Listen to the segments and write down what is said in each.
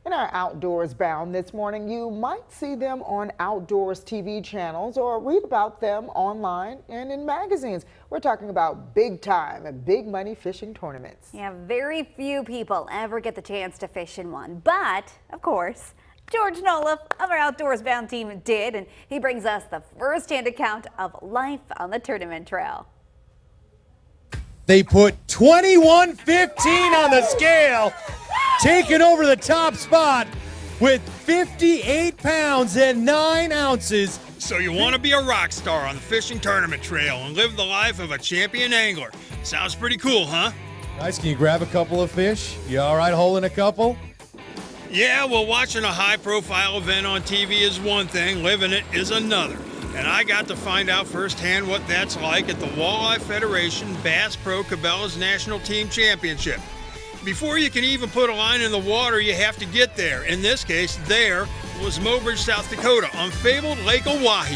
In our Outdoors Bound this morning, you might see them on outdoors TV channels or read about them online and in magazines. We're talking about big time and big money fishing tournaments. Yeah, very few people ever get the chance to fish in one. But, of course, George Noliff of our Outdoors Bound team did, and he brings us the first-hand account of life on the tournament trail. They put 21.15 on the scale, taking over the top spot with 58 pounds and 9 ounces. So you want to be a rock star on the fishing tournament trail and live the life of a champion angler. Sounds pretty cool, huh? Guys, can you grab a couple of fish? You all right holding a couple? Yeah, well, watching a high-profile event on TV is one thing, living it is another. And I got to find out firsthand what that's like at the Walleye Federation Bass Pro Cabela's National Team Championship. Before you can even put a line in the water, you have to get there. In this case, there was Mobridge, South Dakota, on fabled Lake Oahe.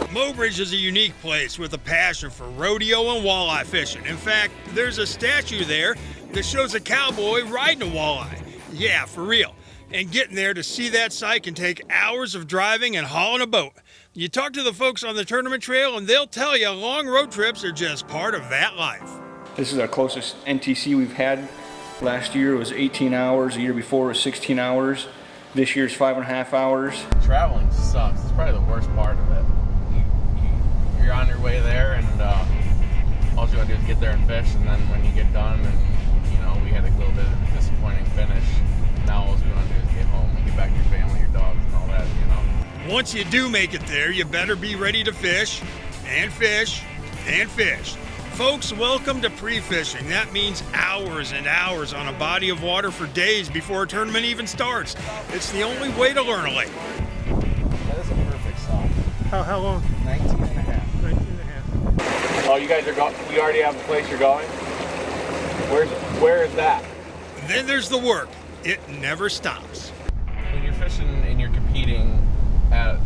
Mobridge is a unique place with a passion for rodeo and walleye fishing. In fact, there's a statue there that shows a cowboy riding a walleye. Yeah, for real. And getting there to see that sight can take hours of driving and hauling a boat. You talk to the folks on the tournament trail and they'll tell you long road trips are just part of that life. This is our closest NTC we've had. Last year was 18 hours, the year before was 16 hours. This year's 5.5 hours. Traveling sucks. It's probably the worst part of it. You're on your way there and all you gotta do is get there and fish, and then when you get done, and we had a little bit of a disappointing finish. Now all we want to do is get home and get back to your family, your dogs, and all that, Once you do make it there, you better be ready to fish and fish and fish. Folks, welcome to pre-fishing. That means hours and hours on a body of water for days before a tournament even starts. It's the only way to learn a lake. That is a perfect song. How long? 19 and a half. 19 and a half. Oh, you guys are going, we already have the place you're going? Where is that? Then there's the work. It never stops. When you're fishing and you're competing at,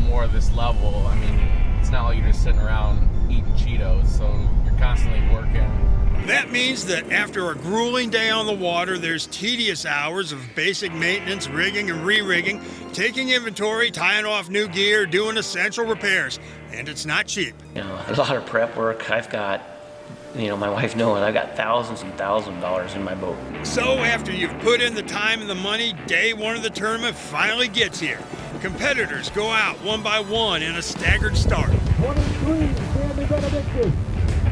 more of this level, I mean, it's not like you're just sitting around eating Cheetos, so you're constantly working. That means that after a grueling day on the water, there's tedious hours of basic maintenance, rigging and re-rigging, taking inventory, tying off new gear, doing essential repairs, and it's not cheap. A lot of prep work. I've got, my wife knowing I've got thousands and thousands of dollars in my boat. So after you've put in the time and the money, day one of the tournament finally gets here. Competitors go out one by one in a staggered start. 23, Sandy Benedictus,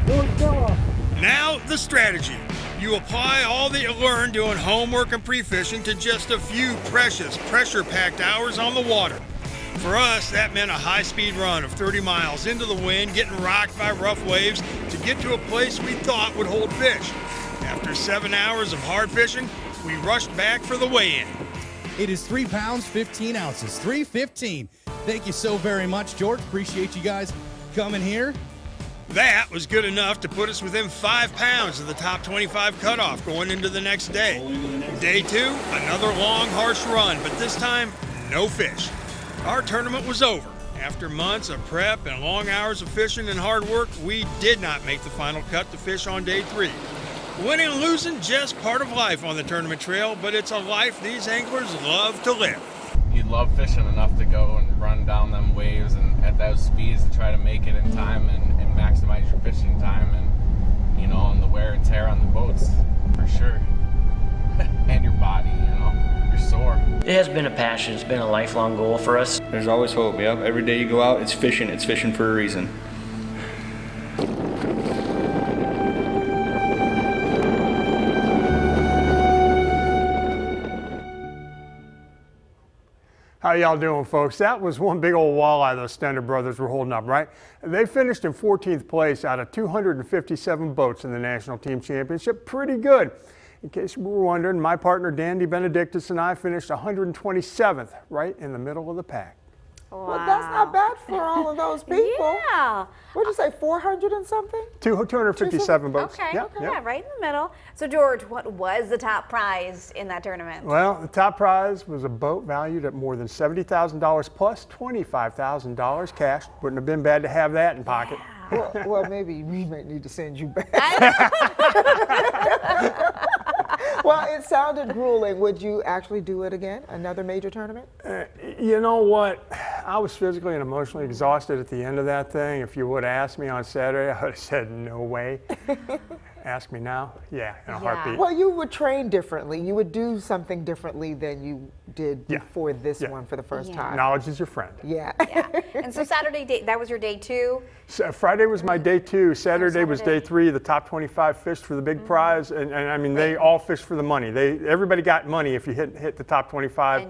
George Noliff. Now the strategy. You apply all that you learned doing homework and pre-fishing to just a few precious, pressure-packed hours on the water. For us, that meant a high-speed run of 30 miles into the wind, getting rocked by rough waves to get to a place we thought would hold fish. After 7 hours of hard fishing, we rushed back for the weigh-in. It is 3 pounds, 15 ounces, 3:15. Thank you so very much, George. Appreciate you guys coming here. That was good enough to put us within 5 pounds of the top 25 cutoff going into the next day. Day two, another long, harsh run, but this time, no fish. Our tournament was over. After months of prep and long hours of fishing and hard work, we did not make the final cut to fish on day 3. Winning and losing, just part of life on the tournament trail, but it's a life these anglers love to live. You love fishing enough to go and run down them waves and at those speeds to try to make it in time and maximize your fishing time and, on the wear and tear on the boats, for sure. And your body, you're sore. It has been a passion. It's been a lifelong goal for us. There's always hope, yep. Every day you go out, it's fishing for a reason. How y'all doing, folks? That was one big old walleye those Stender brothers were holding up, right? They finished in 14th place out of 257 boats in the National Team Championship. Pretty good. In case you were wondering, my partner Dandy Benedictus and I finished 127th, right in the middle of the pack. Wow. Well, that's not bad for all of those people. Yeah. What'd you say, 400 and something? 257 boats. Okay, Yep, yeah, right in the middle. So, George, what was the top prize in that tournament? Well, the top prize was a boat valued at more than $70,000 plus $25,000 cash. Wouldn't have been bad to have that in pocket. Yeah. Well, maybe we might need to send you back. Well, sounded grueling. Would you actually do it again? Another major tournament? You know what? I was physically and emotionally exhausted at the end of that thing. If you would have asked me on Saturday, I would have said no way. Ask me now? Yeah, in a heartbeat. Well, you would train differently. You would do something differently than you did before this one for the first time. Knowledge is your friend. Yeah. And so Saturday, that was your day 2? So Friday was my day 2. Saturday was day 3. The top 25 fished for the big prize. And I mean, they all fished for the money. Everybody got money if you hit the top 25.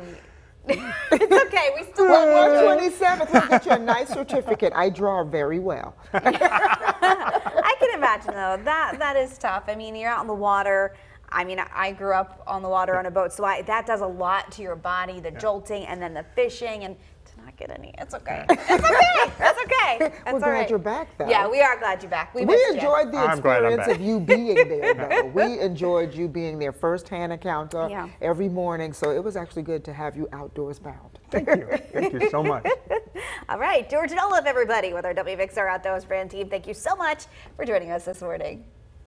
It's okay. We still Well, 127th, we'll get you a nice certificate. I draw very well. I can imagine, though. That is tough. I mean, you're out in the water. I mean, I grew up on the water on a boat, so that does a lot to your body, the jolting and then the fishing, and to not get any. It's okay. It's okay. That's okay. That's We're glad you're back, though. Yeah, we are glad you're back. We enjoyed the experience of you being there, though. We enjoyed you being there, first-hand encounter every morning, so it was actually good to have you outdoors bound. Thank you. Thank you so much. All right, George and Olaf, everybody, with our WVXR Outdoors brand team, thank you so much for joining us this morning.